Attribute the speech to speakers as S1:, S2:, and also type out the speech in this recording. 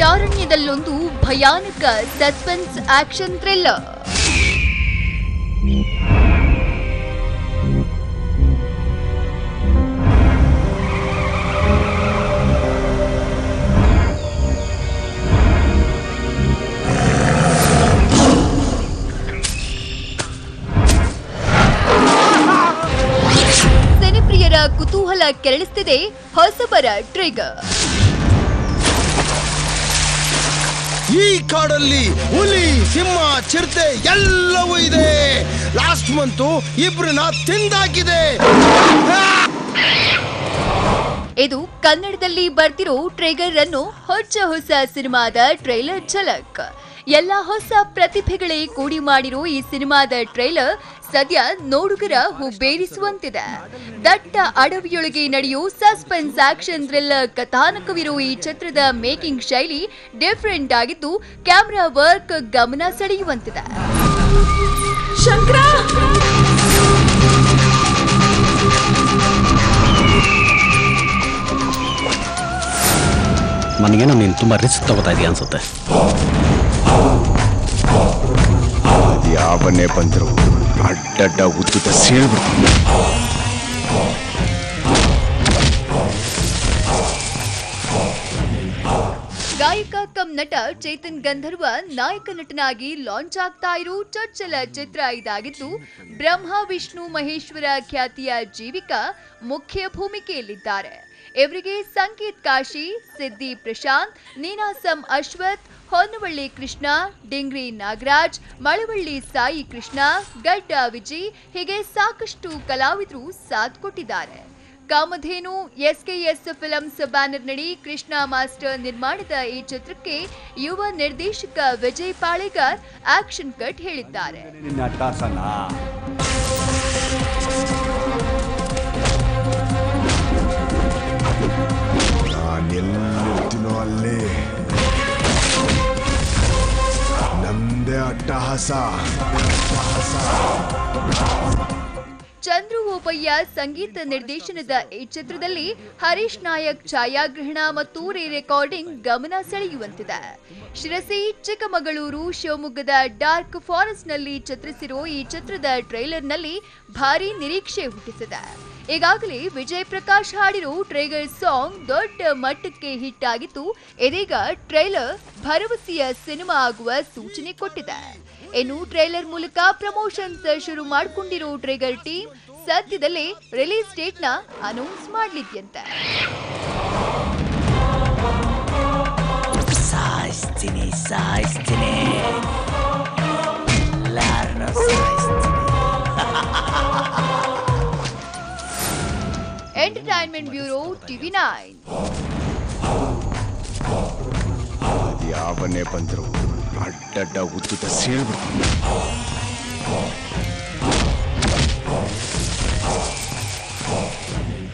S1: ಅಭಯಾರಣ್ಯದಲ್ಲೊಂದು ಭಯಾನಕ suspense action thriller. ಸಿನಿಪ್ರಿಯರ ಕುತೂಹಲ ಕೆರಳಿಸುತ್ತಿದೆ ಹೊಸಬರ ಟ್ರಿಗರ್.
S2: ಈ ಕಾಡಲ್ಲಿ ಹುಲಿ, ಸಿಂಹ, ಚಿರತೆ ಎಲ್ಲವೂ ಇದೆ. ಲಾಸ್ಟ್ ಮಂತು ಇಬ್ರನ್ನ ತಿಂದಾಕಿದೆ.
S1: ಇದು ಕನ್ನಡದಲ್ಲಿ ಬರ್ತಿರೋ ಟ್ರೇಗರ್ ಅನ್ನು ಹೊಸ ಸಿನಿಮಾದ ಟ್ರೈಲರ್ ಝಲಕ್. ಎಲ್ಲ ಹೊಸ ಪ್ರತಿಭೆಗಳೇ ಕೂಡಿ ಮಾಡಿರೋ ಈ ಸಿನಿಮಾದ ಟ್ರೈಲರ್ ಸದ್ಯ ನೋಡುಗರ ಹುಬ್ಬೇರಿಸುವಂತಿದೆ. ದಟ್ಟ ಅಡವಿಯೊಳಗೆ ನಡೆಯೋ ಸಸ್ಪೆನ್ಸ್ ಆಕ್ಷನ್ ಥ್ರಿಲ್ಲರ್ ಕಥಾನಕವಿರೋ ಈ ಚಿತ್ರದ ಮೇಕಿಂಗ್ ಶೈಲಿ ಡಿಫರೆಂಟ್ ಆಗಿದ್ದು, ಕ್ಯಾಮೆರಾ ವರ್ಕ್ ಗಮನ ಸೆಳೆಯುವಂತಿದೆ.
S3: ನನಗೇನೋ ನೀನು ತುಂಬ ರಿಸ್ಕ್ ತಗೋತಾ ಇದೆಯಾ ಅನ್ಸುತ್ತೆ.
S2: ಯಾವನ್ನೇ ಬಂದ್ರು ಅಡ್ಡಡ್ಡ ಉದ್ದುದ ಸೀಳ್ಬಿಡ್ತೀನಿ.
S1: ಗಾಯಕ ಕಮ್ ನಟ ಚೇತನ್ ಗಂಧರ್ವ ನಾಯಕ ನಟನಾಗಿ ಲಾಂಚ್ ಆಗ್ತಾ ಇರೋ ಚೊಚ್ಚಲ ಚಿತ್ರ ಇದಾಗಿದ್ದು, ಬ್ರಹ್ಮ ವಿಷ್ಣು ಮಹೇಶ್ವರ ಖ್ಯಾತಿಯ ಜೀವಿಕಾ ಮುಖ್ಯ ಭೂಮಿಕೆಯಲ್ಲಿದ್ದಾರೆ. ಇವರಿಗೆ ಸಂಕೇತ್ ಕಾಶಿ, ಸಿದ್ದಿ ಪ್ರಶಾಂತ್, ನೀನಾಸಂ ಅಶ್ವಥ್, ಹೊನ್ನವಳ್ಳಿ ಕೃಷ್ಣ, ಡಿಂಗ್ರಿ ನಾಗರಾಜ್, ಮಳವಳ್ಳಿ ಸಾಯಿ ಕೃಷ್ಣ, ಗಡ್ಡ ವಿಜಯ್ ಹೀಗೆ ಸಾಕಷ್ಟು ಕಲಾವಿದರು ಸಾಥ್ ಕೊಟ್ಟಿದ್ದಾರೆ. ಕಾಮಧೇನು ಎಸ್ಕೆಎಸ್ ಫಿಲ್ಮ್ಸ್ ಬ್ಯಾನರ್ ನಡಿ ಕೃಷ್ಣ ಮಾಸ್ಟರ್ ನಿರ್ಮಾಣದ ಈ ಚಿತ್ರಕ್ಕೆ ಯುವ ನಿರ್ದೇಶಕ ವಿಜಯ್ ಪಾಳೆಗಾರ್ ಆಕ್ಷನ್ ಕಟ್ ಹೇಳಿದ್ದಾರೆ. ಚಂದ್ರು ಓಬಯ್ಯ ಸಂಗೀತ ನಿರ್ದೇಶನದ ಈ ಚಿತ್ರದಲ್ಲಿ ಹರೀಶ್ ನಾಯಕ್ ಛಾಯಾಗ್ರಹಣ ಮತ್ತು ರೆಕಾರ್ಡಿಂಗ್ ಗಮನ ಸೆಳೆಯುವಂತಿದೆ. ಶಿರಸಿ, ಚಿಕ್ಕಮಗಳೂರು, ಶಿವಮೊಗ್ಗದ ಡಾರ್ಕ್ ಫಾರೆಸ್ಟ್ ನಲ್ಲಿ ಚಿತ್ರಿಸಿರೋ ಈ ಚಿತ್ರದ ಟ್ರೈಲರ್ನಲ್ಲಿ ಭಾರಿ ನಿರೀಕ್ಷೆ ಹುಟ್ಟಿಸಿದೆ. ಈಗಾಗಲೇ ವಿಜಯ್ ಪ್ರಕಾಶ್ ಹಾಡಿರೋ ಟ್ರೇಗರ್ ಸಾಂಗ್ ದೊಡ್ಡ ಮಟ್ಟಕ್ಕೆ ಹಿಟ್ ಆಗಿತ್ತು. ಇದೀಗ ಟ್ರೈಲರ್ ಭರವಸೆಯ ಸಿನಿಮಾ ಆಗುವ ಸೂಚನೆ ಕೊಟ್ಟಿದೆ. ಇನ್ನು ಟ್ರೈಲರ್ ಮೂಲಕ ಪ್ರಮೋಷನ್ಸ್ ಶುರು ಮಾಡಿಕೊಂಡಿರೋ ಟ್ರೇಗರ್ ಟೀಮ್ ಸದ್ಯದಲ್ಲೇ ರಿಲೀಸ್ ಡೇಟ್ ನ ಅನೌನ್ಸ್ ಮಾಡಲಿದ್ಯಂತೆ. Entertainment bureau, TV9.
S2: ಯಾವನ್ನೇ ಬಂದ್ರು ಅಡ್ಡಡ್ಡ ಉದ್ದುದ ಸೀಳ್ಬಿಡ್ತೀನಿ.